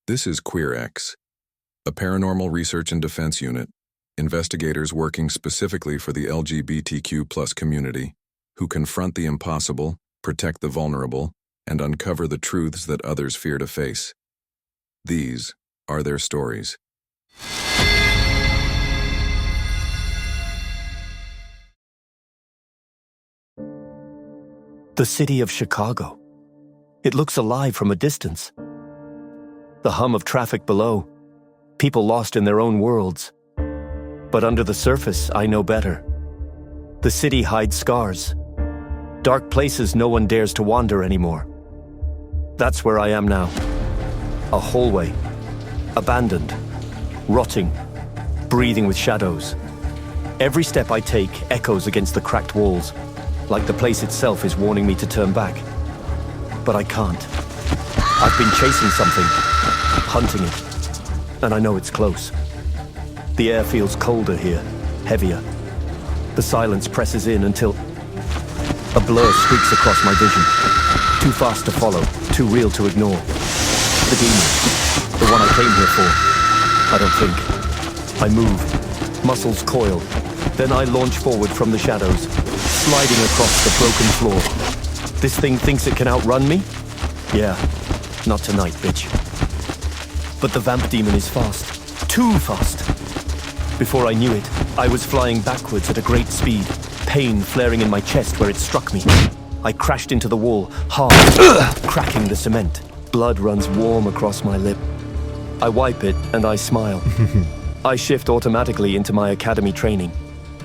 This is QueerX, a paranormal research and defense unit, investigators working specifically for the LGBTQ+ community, who confront the impossible, protect the vulnerable, and uncover the truths that others fear to face. These are their stories. The city of Chicago. It looks alive from a distance. The hum of traffic below, people lost in their own worlds. But under the surface, I know better. The city hides scars. Dark places no one dares to wander anymore. That's where I am now. A hallway. Abandoned. Rotting. Breathing with shadows. Every step I take echoes against the cracked walls, like the place itself is warning me to turn back. But I can't. I've been chasing something, hunting it, and I know it's close. The air feels colder here, heavier. The silence presses in until a blur streaks across my vision. Too fast to follow, too real to ignore. The demon, the one I came here for. I don't think. I move, muscles coil. Then I launch forward from the shadows, sliding across the broken floor. This thing thinks it can outrun me? Yeah, not tonight, bitch. But the vamp demon is fast. Too fast. Before I knew it, I was flying backwards at a great speed, pain flaring in my chest where it struck me. I crashed into the wall, hard, cracking the cement. Blood runs warm across my lip. I wipe it and I smile. I shift automatically into my academy training.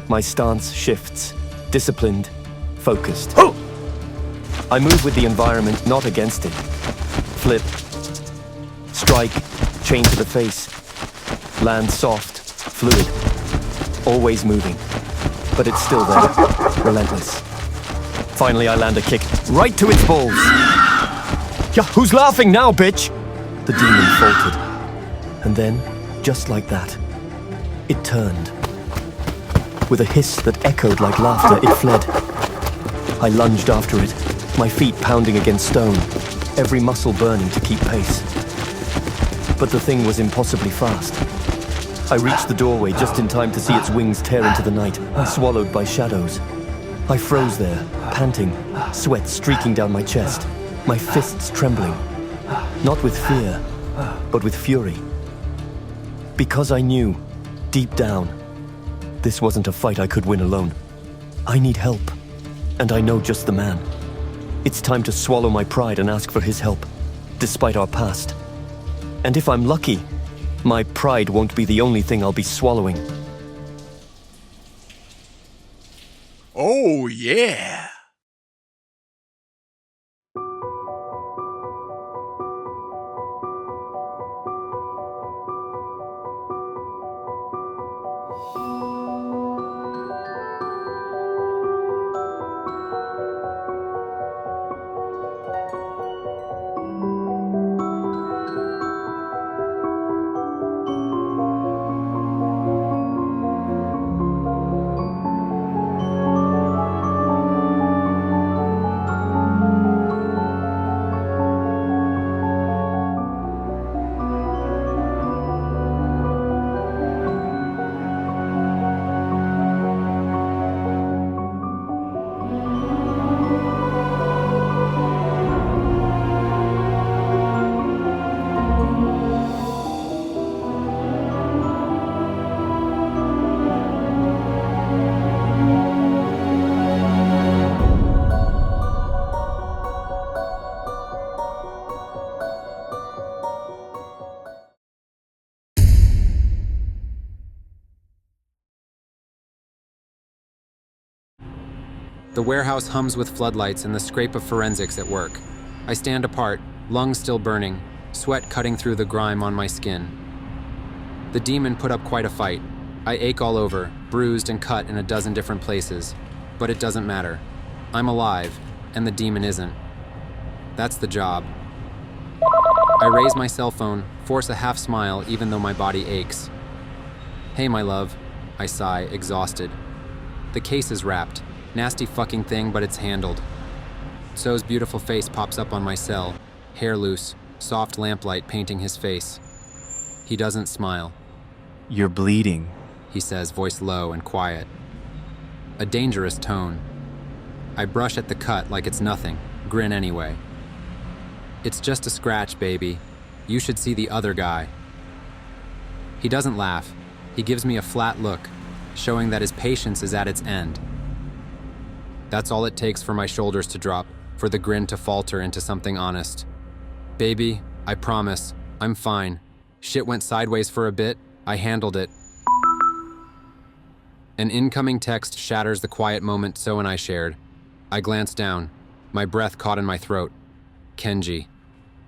My stance shifts, disciplined, focused. I move with the environment, not against it. Flip, strike, chain to the face, land soft, fluid, always moving, but it's still there, relentless. Finally, I land a kick right to its balls. Yeah, who's laughing now, bitch? The demon faltered, and then, just like that, it turned. With a hiss that echoed like laughter, it fled. I lunged after it, my feet pounding against stone, every muscle burning to keep pace. But the thing was impossibly fast. I reached the doorway just in time to see its wings tear into the night, swallowed by shadows. I froze there, panting, sweat streaking down my chest, my fists trembling. Not with fear, but with fury. Because I knew, deep down, this wasn't a fight I could win alone. I need help, and I know just the man. It's time to swallow my pride and ask for his help, despite our past. And if I'm lucky, my pride won't be the only thing I'll be swallowing. Oh, yeah! The warehouse hums with floodlights and the scrape of forensics at work. I stand apart, lungs still burning, sweat cutting through the grime on my skin. The demon put up quite a fight. I ache all over, bruised and cut in a dozen different places. But it doesn't matter. I'm alive, and the demon isn't. That's the job. I raise my cell phone, force a half smile even though my body aches. Hey, my love, I sigh, exhausted. The case is wrapped. Nasty fucking thing, but it's handled. So's beautiful face pops up on my cell, hair loose, soft lamplight painting his face. He doesn't smile. You're bleeding. He says, voice low and quiet. A dangerous tone. I brush at the cut like it's nothing, grin anyway. It's just a scratch, baby. You should see the other guy. He doesn't laugh. He gives me a flat look, showing that his patience is at its end. That's all it takes for my shoulders to drop, for the grin to falter into something honest. Baby, I promise, I'm fine. Shit went sideways for a bit. I handled it. An incoming text shatters the quiet moment So and I shared. I glance down, my breath caught in my throat. Kenji.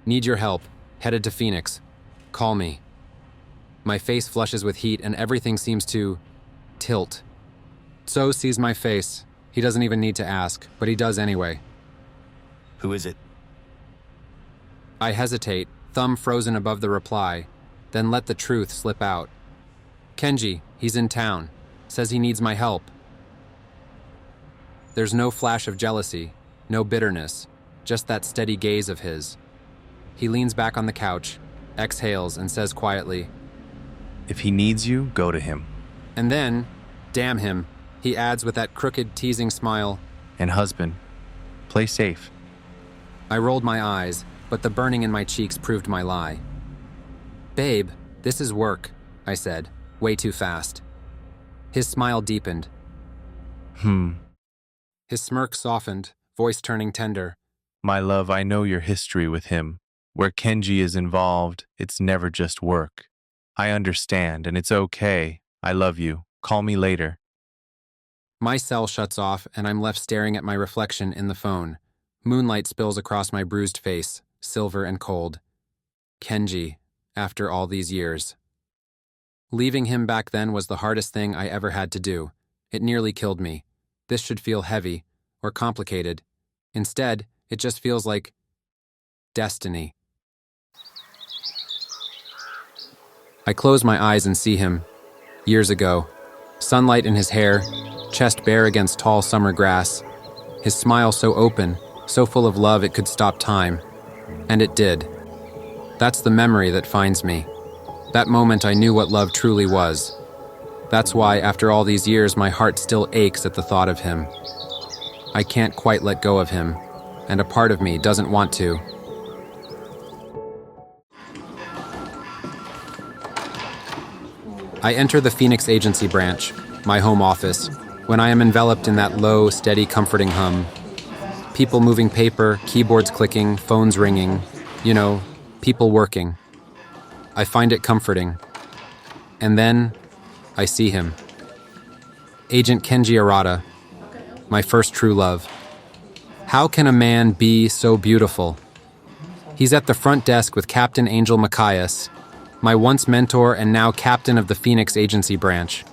Need your help. Headed to Phoenix. Call me. My face flushes with heat and everything seems to tilt. So sees my face. He doesn't even need to ask, but he does anyway. Who is it? I hesitate, thumb frozen above the reply, then let the truth slip out. Kenji, he's in town. Says he needs my help. There's no flash of jealousy, no bitterness, just that steady gaze of his. He leans back on the couch, exhales, and says quietly, If he needs you, go to him. and then, damn him, he adds with that crooked, teasing smile. And husband, play safe. I rolled my eyes, but the burning in my cheeks proved my lie. Babe, this is work, I said, way too fast. His smile deepened. His smirk softened, voice turning tender. My love, I know your history with him. Where Kenji is involved, it's never just work. I understand, and it's okay. I love you. Call me later. My cell shuts off, and I'm left staring at my reflection in the phone. Moonlight spills across my bruised face, silver and cold. Kenji, after all these years. Leaving him back then was the hardest thing I ever had to do. It nearly killed me. This should feel heavy, or complicated. Instead, it just feels like destiny. I close my eyes and see him. Years ago. Sunlight in his hair, chest bare against tall summer grass. His smile so open, so full of love it could stop time. And it did. That's the memory that finds me. That moment I knew what love truly was. That's why, after all these years, my heart still aches at the thought of him. I can't quite let go of him, and a part of me doesn't want to. I enter the Phoenix agency branch, my home office, when I am enveloped in that low, steady, comforting hum. People moving paper, keyboards clicking, phones ringing, people working. I find it comforting. And then, I see him. Agent Kenji Arata, my first true love. How can a man be so beautiful? He's at the front desk with Captain Angel Macias, my once mentor and now captain of the Phoenix agency branch.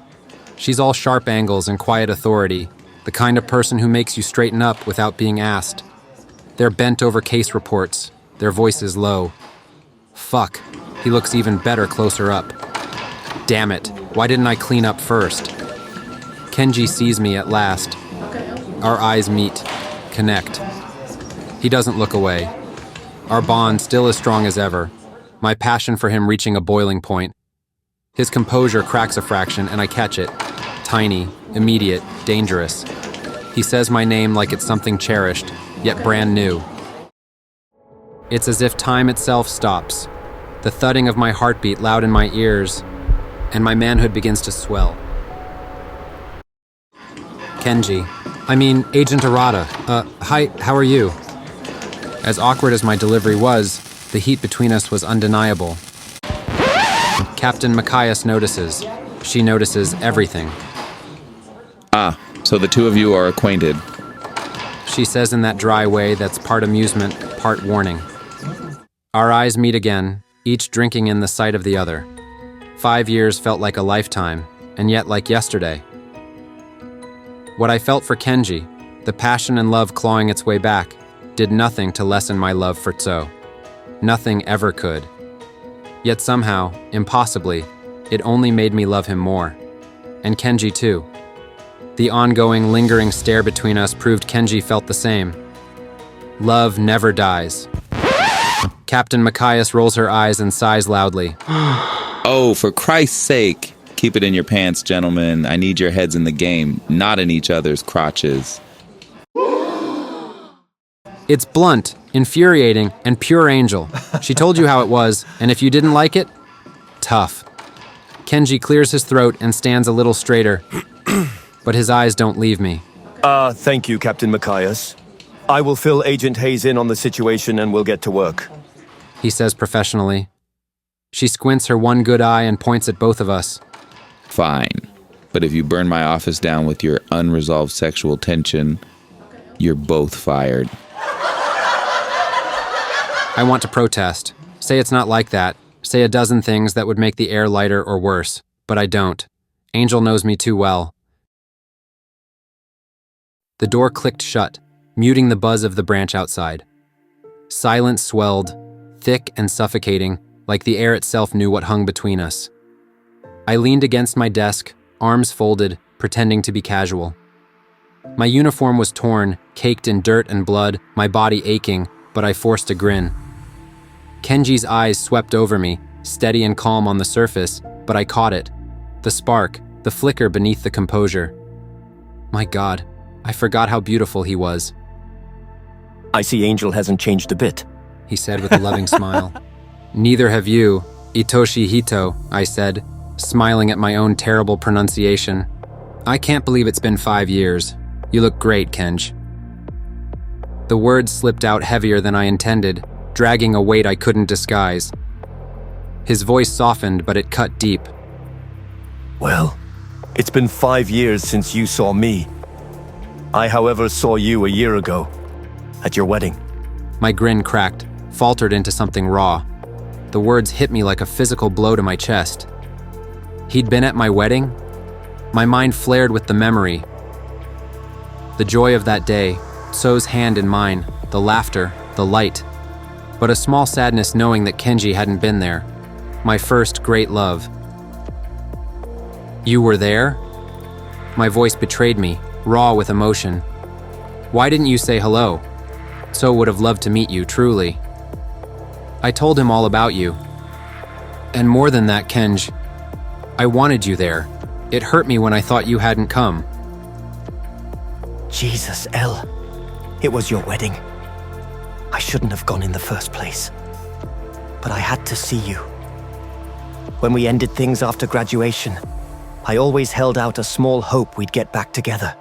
She's all sharp angles and quiet authority, the kind of person who makes you straighten up without being asked. They're bent over case reports, their voices low. Fuck, he looks even better closer up. Damn it, why didn't I clean up first? Kenji sees me at last. Our eyes meet, connect. He doesn't look away. Our bond still as strong as ever, my passion for him reaching a boiling point. His composure cracks a fraction and I catch it. Tiny, immediate, dangerous. He says my name like it's something cherished, yet brand new. It's as if time itself stops, the thudding of my heartbeat loud in my ears, and my manhood begins to swell. Kenji. Agent Arata. Hi, how are you? As awkward as my delivery was, the heat between us was undeniable. Captain Macias notices. She notices everything. Ah, so the two of you are acquainted. She says in that dry way that's part amusement, part warning. Our eyes meet again, each drinking in the sight of the other. 5 years felt like a lifetime, and yet like yesterday. What I felt for Kenji, the passion and love clawing its way back, did nothing to lessen my love for Tso. Nothing ever could. Yet somehow, impossibly, it only made me love him more. And Kenji too. The ongoing, lingering stare between us proved Kenji felt the same. Love never dies. Captain Macias rolls her eyes and sighs loudly. Oh, for Christ's sake. Keep it in your pants, gentlemen. I need your heads in the game, not in each other's crotches. It's blunt, infuriating, and pure angel. She told you how it was, and if you didn't like it, tough. Kenji clears his throat and stands a little straighter, but his eyes don't leave me. Thank you, Captain Macias. I will fill Agent Hayes in on the situation and we'll get to work. He says professionally. She squints her one good eye and points at both of us. Fine. But if you burn my office down with your unresolved sexual tension, you're both fired. I want to protest. Say it's not like that. Say a dozen things that would make the air lighter or worse. But I don't. Angel knows me too well. The door clicked shut, muting the buzz of the branch outside. Silence swelled, thick and suffocating, like the air itself knew what hung between us. I leaned against my desk, arms folded, pretending to be casual. My uniform was torn, caked in dirt and blood, my body aching, but I forced a grin. Kenji's eyes swept over me, steady and calm on the surface, but I caught it. The spark, the flicker beneath the composure. My God, I forgot how beautiful he was. I see Angel hasn't changed a bit, he said with a loving smile. Neither have you, Itoshi Hito, I said, smiling at my own terrible pronunciation. I can't believe it's been 5 years. You look great, Kenj. The words slipped out heavier than I intended, dragging a weight I couldn't disguise. His voice softened, but it cut deep. Well, it's been 5 years since you saw me. I, however, saw you a year ago, at your wedding. My grin cracked, faltered into something raw. The words hit me like a physical blow to my chest. He'd been at my wedding? My mind flared with the memory. The joy of that day, So's hand in mine, the laughter, the light. But a small sadness knowing that Kenji hadn't been there. My first great love. You were there? My voice betrayed me, raw with emotion. Why didn't you say hello? So would have loved to meet you, truly. I told him all about you. And more than that, Kenj, I wanted you there. It hurt me when I thought you hadn't come. Jesus, Elle. It was your wedding. I shouldn't have gone in the first place. But I had to see you. When we ended things after graduation, I always held out a small hope we'd get back together.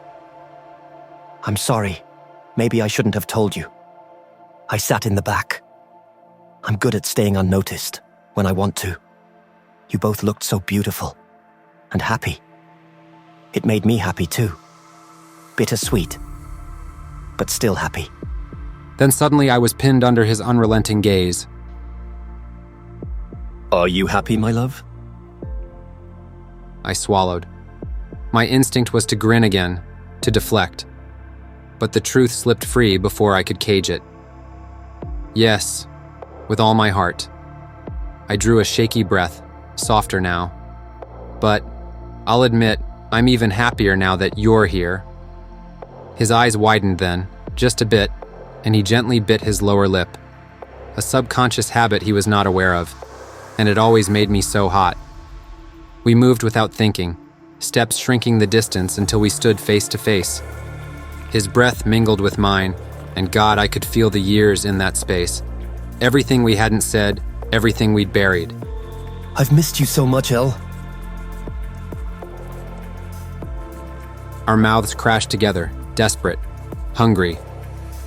I'm sorry. Maybe I shouldn't have told you. I sat in the back. I'm good at staying unnoticed when I want to. You both looked so beautiful and happy. It made me happy too. Bittersweet, but still happy. Then suddenly I was pinned under his unrelenting gaze. Are you happy, my love? I swallowed. My instinct was to grin again, to deflect. But the truth slipped free before I could cage it. Yes, with all my heart. I drew a shaky breath, softer now. But I'll admit, I'm even happier now that you're here. His eyes widened then, just a bit, and he gently bit his lower lip. A subconscious habit he was not aware of, and it always made me so hot. We moved without thinking, steps shrinking the distance until we stood face to face. His breath mingled with mine, and God, I could feel the years in that space. Everything we hadn't said, everything we'd buried. I've missed you so much, Elle. Our mouths crashed together, desperate, hungry.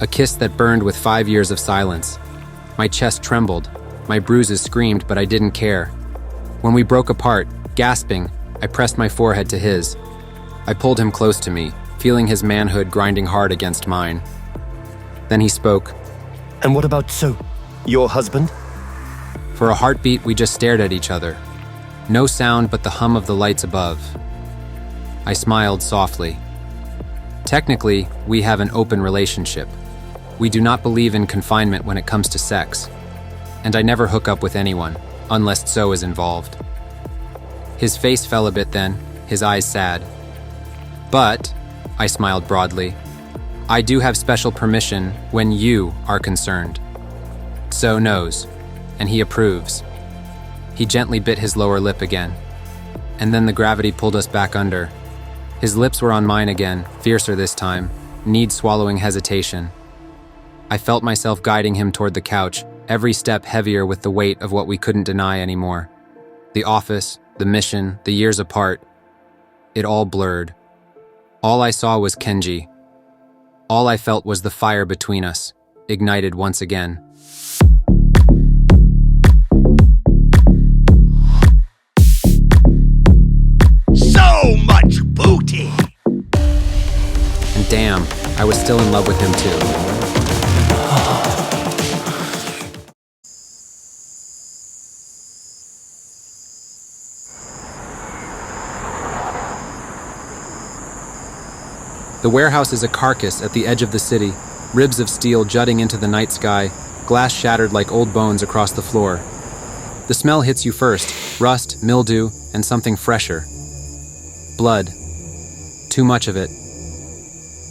A kiss that burned with 5 years of silence. My chest trembled. My bruises screamed, but I didn't care. When we broke apart, gasping, I pressed my forehead to his. I pulled him close to me, feeling his manhood grinding hard against mine. Then he spoke. And what about So, your husband? For a heartbeat, we just stared at each other. No sound but the hum of the lights above. I smiled softly. Technically, we have an open relationship. We do not believe in confinement when it comes to sex. And I never hook up with anyone, unless So is involved. His face fell a bit then, his eyes sad. But, I smiled broadly, I do have special permission when you are concerned. So knows, and he approves. He gently bit his lower lip again, and then the gravity pulled us back under. His lips were on mine again, fiercer this time, need-swallowing hesitation. I felt myself guiding him toward the couch, every step heavier with the weight of what we couldn't deny anymore. The office, the mission, the years apart, it all blurred. All I saw was Kenji. All I felt was the fire between us, ignited once again. So much booty! And damn, I was still in love with him too. The warehouse is a carcass at the edge of the city, ribs of steel jutting into the night sky, glass shattered like old bones across the floor. The smell hits you first, rust, mildew, and something fresher. Blood. Too much of it.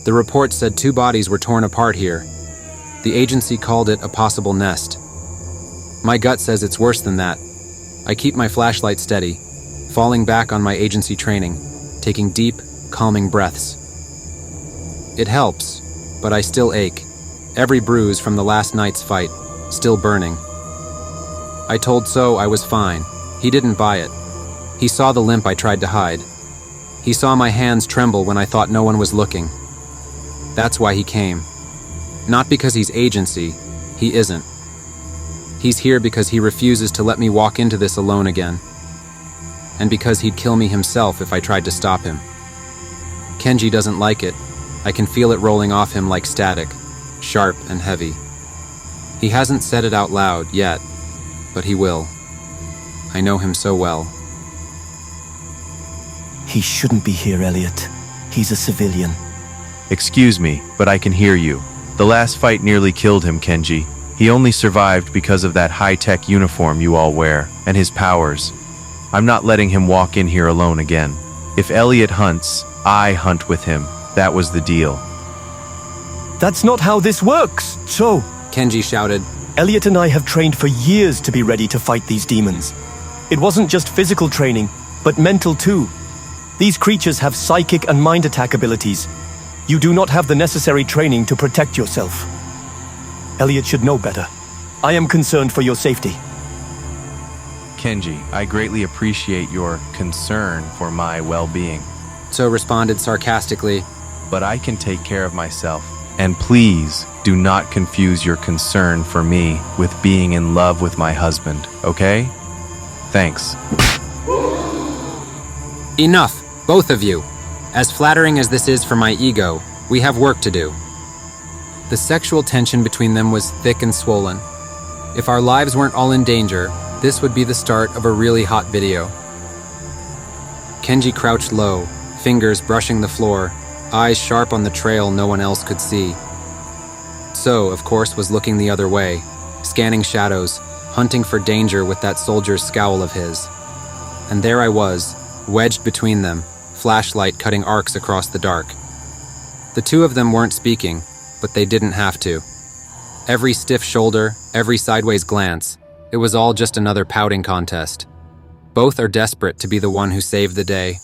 The report said 2 bodies were torn apart here. The agency called it a possible nest. My gut says it's worse than that. I keep my flashlight steady, falling back on my agency training, taking deep, calming breaths. It helps, but I still ache. Every bruise from the last night's fight, still burning. I told So I was fine. He didn't buy it. He saw the limp I tried to hide. He saw my hands tremble when I thought no one was looking. That's why he came. Not because he's agency, he isn't. He's here because he refuses to let me walk into this alone again. And because he'd kill me himself if I tried to stop him. Kenji doesn't like it. I can feel it rolling off him like static, sharp and heavy. He hasn't said it out loud yet, but he will. I know him so well. He shouldn't be here, Elliot. He's a civilian. Excuse me, but I can hear you. The last fight nearly killed him, Kenji. He only survived because of that high-tech uniform you all wear, and his powers. I'm not letting him walk in here alone again. If Elliot hunts, I hunt with him. That was the deal. That's not how this works, So. Kenji shouted. Elliot and I have trained for years to be ready to fight these demons. It wasn't just physical training, but mental too. These creatures have psychic and mind attack abilities. You do not have the necessary training to protect yourself. Elliot should know better. I am concerned for your safety. Kenji, I greatly appreciate your concern for my well-being. So responded sarcastically. But I can take care of myself. And please, do not confuse your concern for me with being in love with my husband, okay? Thanks. Enough, both of you. As flattering as this is for my ego, we have work to do. The sexual tension between them was thick and swollen. If our lives weren't all in danger, this would be the start of a really hot video. Kenji crouched low, fingers brushing the floor, eyes sharp on the trail no one else could see. So, of course, was looking the other way, scanning shadows, hunting for danger with that soldier's scowl of his. And there I was, wedged between them, flashlight cutting arcs across the dark. The two of them weren't speaking, but they didn't have to. Every stiff shoulder, every sideways glance, it was all just another pouting contest. Both are desperate to be the one who saved the day.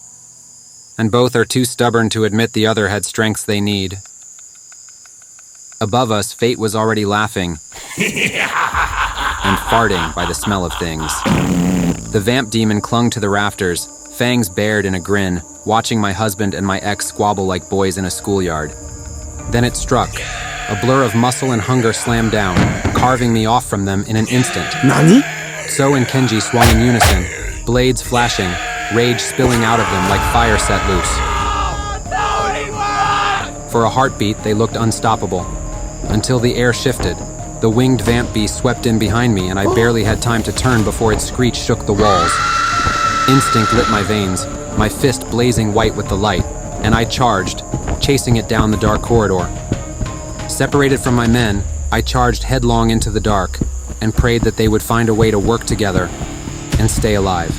And both are too stubborn to admit the other had strengths they need. Above us, fate was already laughing and farting by the smell of things. The vamp demon clung to the rafters, fangs bared in a grin, watching my husband and my ex squabble like boys in a schoolyard. Then it struck. A blur of muscle and hunger slammed down, carving me off from them in an instant. Nani? So and Kenji swung in unison, blades flashing, rage spilling out of them like fire set loose. For a heartbeat, they looked unstoppable. Until the air shifted, the winged vamp beast swept in behind me and I barely had time to turn before its screech shook the walls. Instinct lit my veins, my fist blazing white with the light, and I charged, chasing it down the dark corridor. Separated from my men, I charged headlong into the dark and prayed that they would find a way to work together and stay alive.